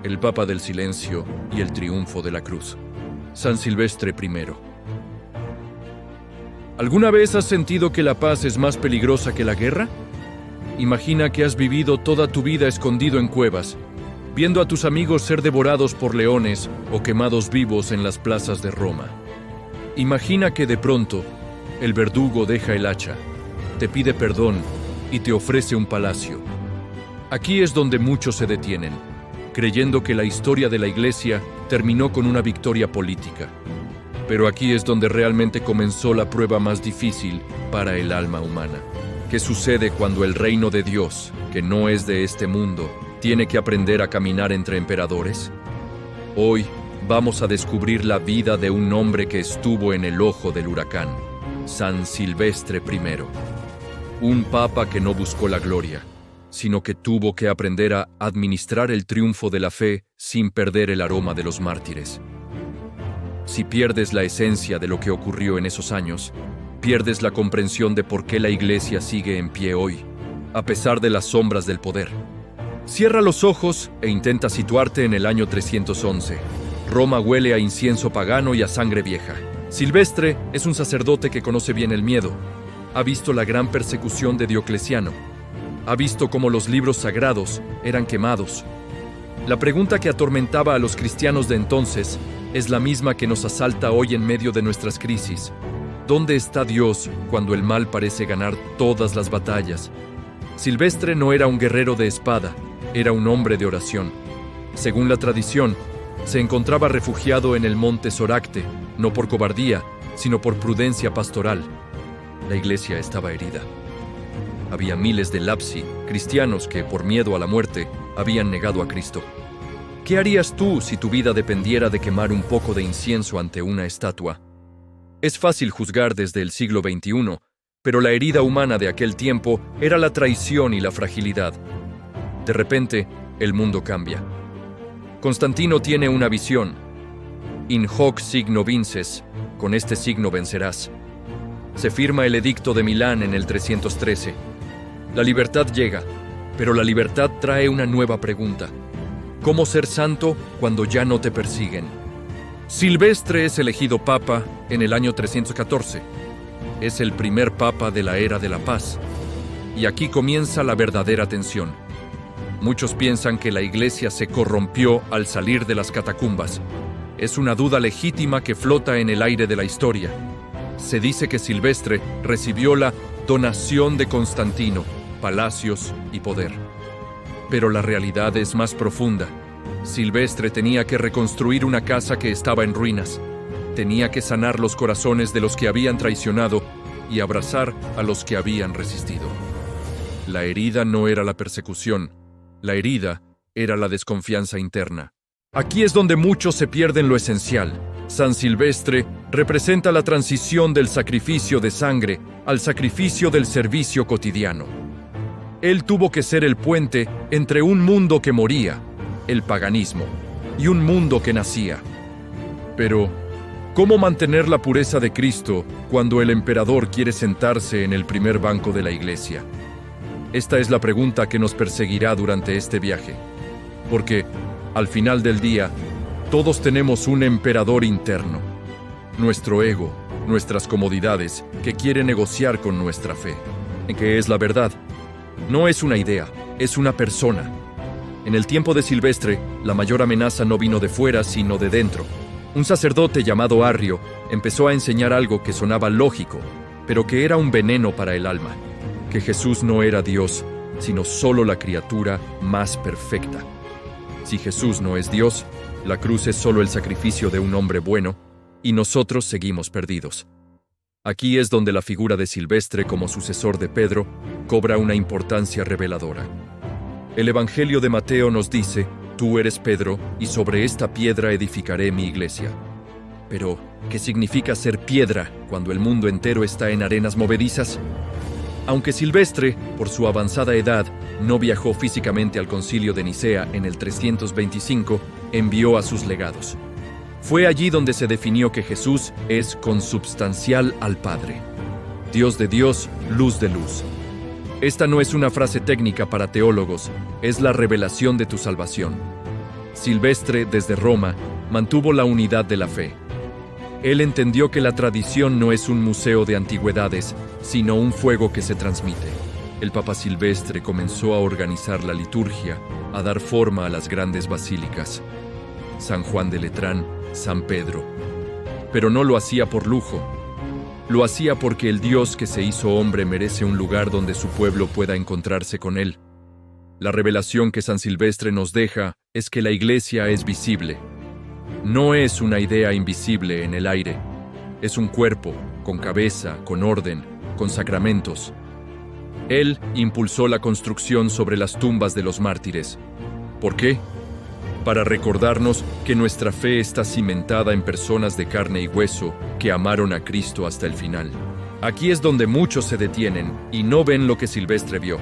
el Papa del Silencio y el triunfo de la cruz. San Silvestre I. ¿Alguna vez has sentido que la paz es más peligrosa que la guerra? Imagina que has vivido toda tu vida escondido en cuevas, viendo a tus amigos ser devorados por leones o quemados vivos en las plazas de Roma. Imagina que de pronto el verdugo deja el hacha, te pide perdón y te ofrece un palacio. Aquí es donde muchos se detienen, creyendo que la historia de la Iglesia terminó con una victoria política. Pero aquí es donde realmente comenzó la prueba más difícil para el alma humana. ¿Qué sucede cuando el reino de Dios, que no es de este mundo, tiene que aprender a caminar entre emperadores? Hoy vamos a descubrir la vida de un hombre que estuvo en el ojo del huracán, San Silvestre I. Un papa que no buscó la gloria, sino que tuvo que aprender a administrar el triunfo de la fe sin perder el aroma de los mártires. Si pierdes la esencia de lo que ocurrió en esos años, pierdes la comprensión de por qué la Iglesia sigue en pie hoy, a pesar de las sombras del poder. Cierra los ojos e intenta situarte en el año 311. Roma huele a incienso pagano y a sangre vieja. Silvestre es un sacerdote que conoce bien el miedo. Ha visto la gran persecución de Diocleciano. Ha visto cómo los libros sagrados eran quemados. La pregunta que atormentaba a los cristianos de entonces es la misma que nos asalta hoy en medio de nuestras crisis. ¿Dónde está Dios cuando el mal parece ganar todas las batallas? Silvestre no era un guerrero de espada, era un hombre de oración. Según la tradición, se encontraba refugiado en el monte Soracte, no por cobardía, sino por prudencia pastoral. La Iglesia estaba herida. Había miles de lapsi, cristianos que, por miedo a la muerte, habían negado a Cristo. ¿Qué harías tú si tu vida dependiera de quemar un poco de incienso ante una estatua? Es fácil juzgar desde el siglo XXI, pero la herida humana de aquel tiempo era la traición y la fragilidad. De repente, el mundo cambia. Constantino tiene una visión. In hoc signo vinces, con este signo vencerás. Se firma el Edicto de Milán en el 313. La libertad llega, pero la libertad trae una nueva pregunta. ¿Cómo ser santo cuando ya no te persiguen? Silvestre es elegido papa en el año 314. Es el primer papa de la era de la paz. Y aquí comienza la verdadera tensión. Muchos piensan que la Iglesia se corrompió al salir de las catacumbas. Es una duda legítima que flota en el aire de la historia. Se dice que Silvestre recibió la donación de Constantino, palacios y poder. Pero la realidad es más profunda. Silvestre tenía que reconstruir una casa que estaba en ruinas. Tenía que sanar los corazones de los que habían traicionado y abrazar a los que habían resistido. La herida no era la persecución. La herida era la desconfianza interna. Aquí es donde muchos se pierden lo esencial. San Silvestre representa la transición del sacrificio de sangre al sacrificio del servicio cotidiano. Él tuvo que ser el puente entre un mundo que moría, el paganismo, y un mundo que nacía. Pero, ¿cómo mantener la pureza de Cristo cuando el emperador quiere sentarse en el primer banco de la Iglesia? Esta es la pregunta que nos perseguirá durante este viaje. Porque, al final del día, todos tenemos un emperador interno. Nuestro ego, nuestras comodidades, que quiere negociar con nuestra fe. ¿Qué es la verdad? No es una idea, es una persona. En el tiempo de Silvestre, la mayor amenaza no vino de fuera, sino de dentro. Un sacerdote llamado Arrio empezó a enseñar algo que sonaba lógico, pero que era un veneno para el alma. Que Jesús no era Dios, sino solo la criatura más perfecta. Si Jesús no es Dios, la cruz es solo el sacrificio de un hombre bueno, y nosotros seguimos perdidos. Aquí es donde la figura de Silvestre como sucesor de Pedro cobra una importancia reveladora. El Evangelio de Mateo nos dice, tú eres Pedro, y sobre esta piedra edificaré mi iglesia. Pero, ¿qué significa ser piedra cuando el mundo entero está en arenas movedizas? Aunque Silvestre, por su avanzada edad, no viajó físicamente al Concilio de Nicea en el 325, envió a sus legados. Fue allí donde se definió que Jesús es consubstancial al Padre. Dios de Dios, luz de luz. Esta no es una frase técnica para teólogos, es la revelación de tu salvación. Silvestre, desde Roma, mantuvo la unidad de la fe. Él entendió que la tradición no es un museo de antigüedades, sino un fuego que se transmite. El Papa Silvestre comenzó a organizar la liturgia, a dar forma a las grandes basílicas. San Juan de Letrán, San Pedro. Pero no lo hacía por lujo. Lo hacía porque el Dios que se hizo hombre merece un lugar donde su pueblo pueda encontrarse con él. La revelación que San Silvestre nos deja es que la Iglesia es visible. No es una idea invisible en el aire. Es un cuerpo, con cabeza, con orden, con sacramentos. Él impulsó la construcción sobre las tumbas de los mártires. ¿Por qué? Para recordarnos que nuestra fe está cimentada en personas de carne y hueso que amaron a Cristo hasta el final. Aquí es donde muchos se detienen y no ven lo que Silvestre vio.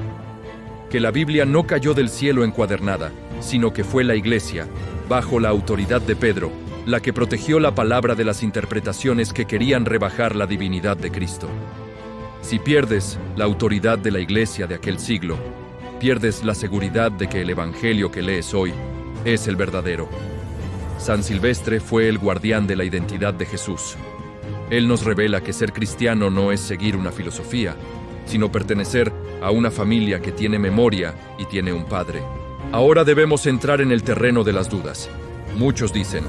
Que la Biblia no cayó del cielo encuadernada, sino que fue la Iglesia, bajo la autoridad de Pedro, la que protegió la palabra de las interpretaciones que querían rebajar la divinidad de Cristo. Si pierdes la autoridad de la Iglesia de aquel siglo, pierdes la seguridad de que el Evangelio que lees hoy es el verdadero. San Silvestre fue el guardián de la identidad de Jesús. Él nos revela que ser cristiano no es seguir una filosofía, sino pertenecer a una familia que tiene memoria y tiene un padre. Ahora debemos entrar en el terreno de las dudas. Muchos dicen,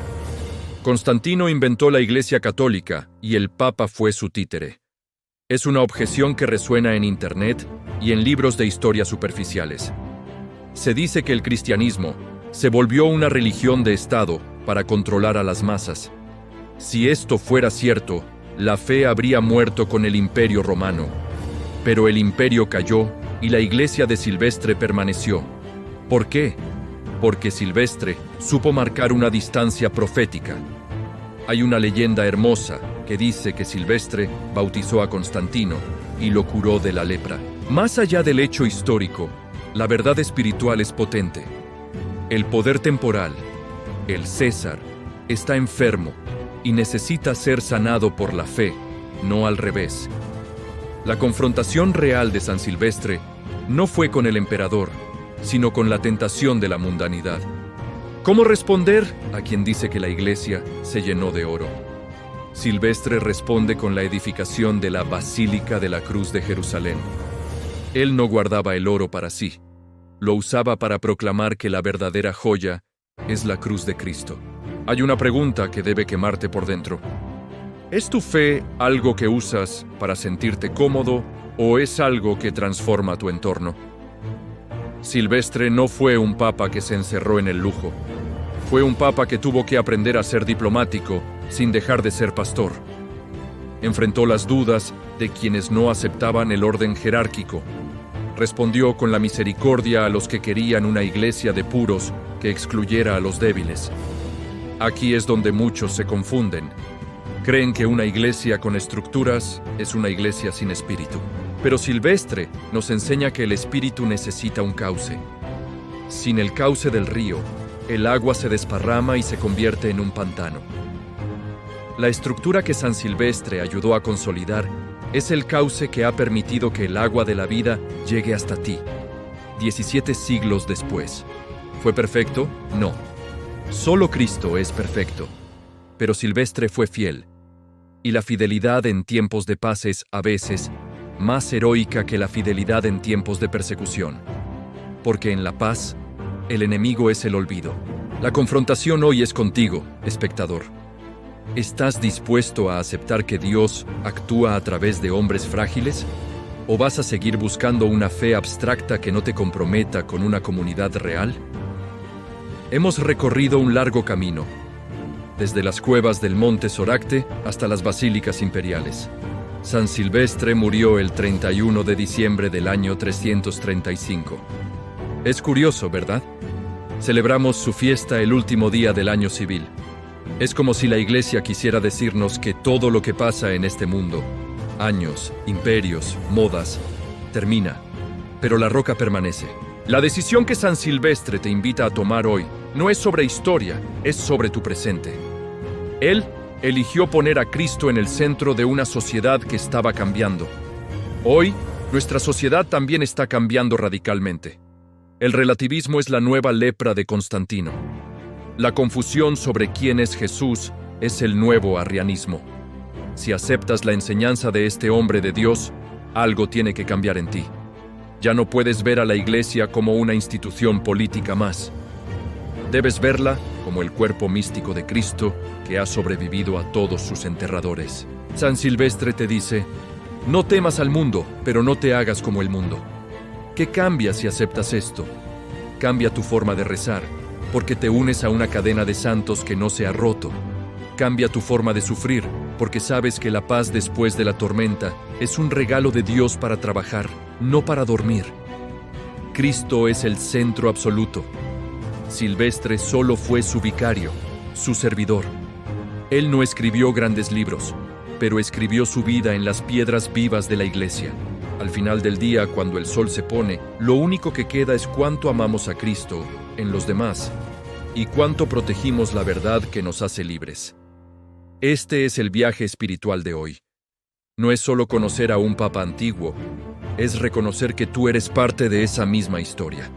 Constantino inventó la Iglesia Católica y el Papa fue su títere. Es una objeción que resuena en Internet y en libros de historia superficiales. Se dice que el cristianismo se volvió una religión de Estado para controlar a las masas. Si esto fuera cierto, la fe habría muerto con el Imperio Romano. Pero el imperio cayó y la Iglesia de Silvestre permaneció. ¿Por qué? Porque Silvestre supo marcar una distancia profética. Hay una leyenda hermosa que dice que Silvestre bautizó a Constantino y lo curó de la lepra. Más allá del hecho histórico, la verdad espiritual es potente. El poder temporal, el César, está enfermo y necesita ser sanado por la fe, no al revés. La confrontación real de San Silvestre no fue con el emperador, sino con la tentación de la mundanidad. ¿Cómo responder a quien dice que la Iglesia se llenó de oro? Silvestre responde con la edificación de la Basílica de la Cruz de Jerusalén. Él no guardaba el oro para sí, lo usaba para proclamar que la verdadera joya es la cruz de Cristo. Hay una pregunta que debe quemarte por dentro. ¿Es tu fe algo que usas para sentirte cómodo o es algo que transforma tu entorno? Silvestre no fue un papa que se encerró en el lujo. Fue un papa que tuvo que aprender a ser diplomático sin dejar de ser pastor. Enfrentó las dudas de quienes no aceptaban el orden jerárquico. Respondió con la misericordia a los que querían una iglesia de puros que excluyera a los débiles. Aquí es donde muchos se confunden. Creen que una iglesia con estructuras es una iglesia sin espíritu. Pero Silvestre nos enseña que el espíritu necesita un cauce. Sin el cauce del río, el agua se desparrama y se convierte en un pantano. La estructura que San Silvestre ayudó a consolidar es el cauce que ha permitido que el agua de la vida llegue hasta ti. 17 siglos después. ¿Fue perfecto? No. Solo Cristo es perfecto. Pero Silvestre fue fiel. Y la fidelidad en tiempos de paz es, a veces, más heroica que la fidelidad en tiempos de persecución. Porque en la paz, el enemigo es el olvido. La confrontación hoy es contigo, espectador. ¿Estás dispuesto a aceptar que Dios actúa a través de hombres frágiles? ¿O vas a seguir buscando una fe abstracta que no te comprometa con una comunidad real? Hemos recorrido un largo camino, desde las cuevas del Monte Soracte hasta las basílicas imperiales. San Silvestre murió el 31 de diciembre del año 335. Es curioso, ¿verdad? Celebramos su fiesta el último día del año civil. Es como si la Iglesia quisiera decirnos que todo lo que pasa en este mundo, años, imperios, modas, termina, pero la roca permanece. La decisión que San Silvestre te invita a tomar hoy no es sobre historia, es sobre tu presente. Él eligió poner a Cristo en el centro de una sociedad que estaba cambiando. Hoy, nuestra sociedad también está cambiando radicalmente. El relativismo es la nueva lepra de Constantino. La confusión sobre quién es Jesús es el nuevo arrianismo. Si aceptas la enseñanza de este hombre de Dios, algo tiene que cambiar en ti. Ya no puedes ver a la Iglesia como una institución política más. Debes verla como el cuerpo místico de Cristo que ha sobrevivido a todos sus enterradores. San Silvestre te dice: no temas al mundo, pero no te hagas como el mundo. ¿Qué cambia si aceptas esto? Cambia tu forma de rezar, porque te unes a una cadena de santos que no se ha roto. Cambia tu forma de sufrir, porque sabes que la paz después de la tormenta es un regalo de Dios para trabajar, no para dormir. Cristo es el centro absoluto. Silvestre solo fue su vicario, su servidor. Él no escribió grandes libros, pero escribió su vida en las piedras vivas de la Iglesia. Al final del día, cuando el sol se pone, lo único que queda es cuánto amamos a Cristo en los demás y cuánto protegimos la verdad que nos hace libres. Este es el viaje espiritual de hoy. No es solo conocer a un papa antiguo, es reconocer que tú eres parte de esa misma historia.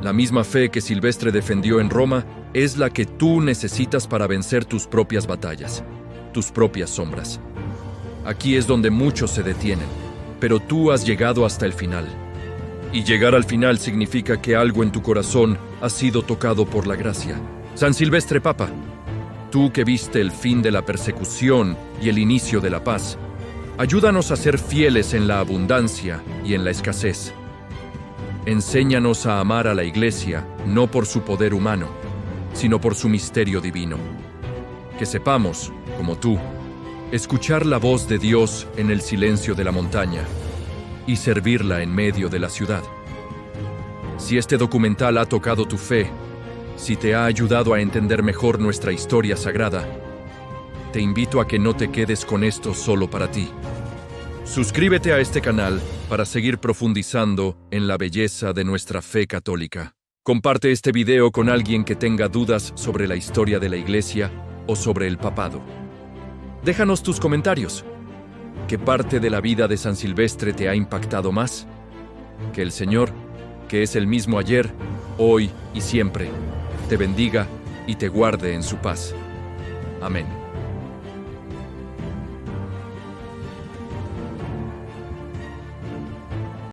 La misma fe que Silvestre defendió en Roma es la que tú necesitas para vencer tus propias batallas, tus propias sombras. Aquí es donde muchos se detienen, pero tú has llegado hasta el final. Y llegar al final significa que algo en tu corazón ha sido tocado por la gracia. San Silvestre Papa, tú que viste el fin de la persecución y el inicio de la paz, ayúdanos a ser fieles en la abundancia y en la escasez. Enséñanos a amar a la Iglesia no por su poder humano, sino por su misterio divino. Que sepamos, como tú, escuchar la voz de Dios en el silencio de la montaña y servirla en medio de la ciudad. Si este documental ha tocado tu fe, si te ha ayudado a entender mejor nuestra historia sagrada, te invito a que no te quedes con esto solo para ti. Suscríbete a este canal para seguir profundizando en la belleza de nuestra fe católica. Comparte este video con alguien que tenga dudas sobre la historia de la Iglesia o sobre el papado. Déjanos tus comentarios. ¿Qué parte de la vida de San Silvestre te ha impactado más? Que el Señor, que es el mismo ayer, hoy y siempre, te bendiga y te guarde en su paz. Amén.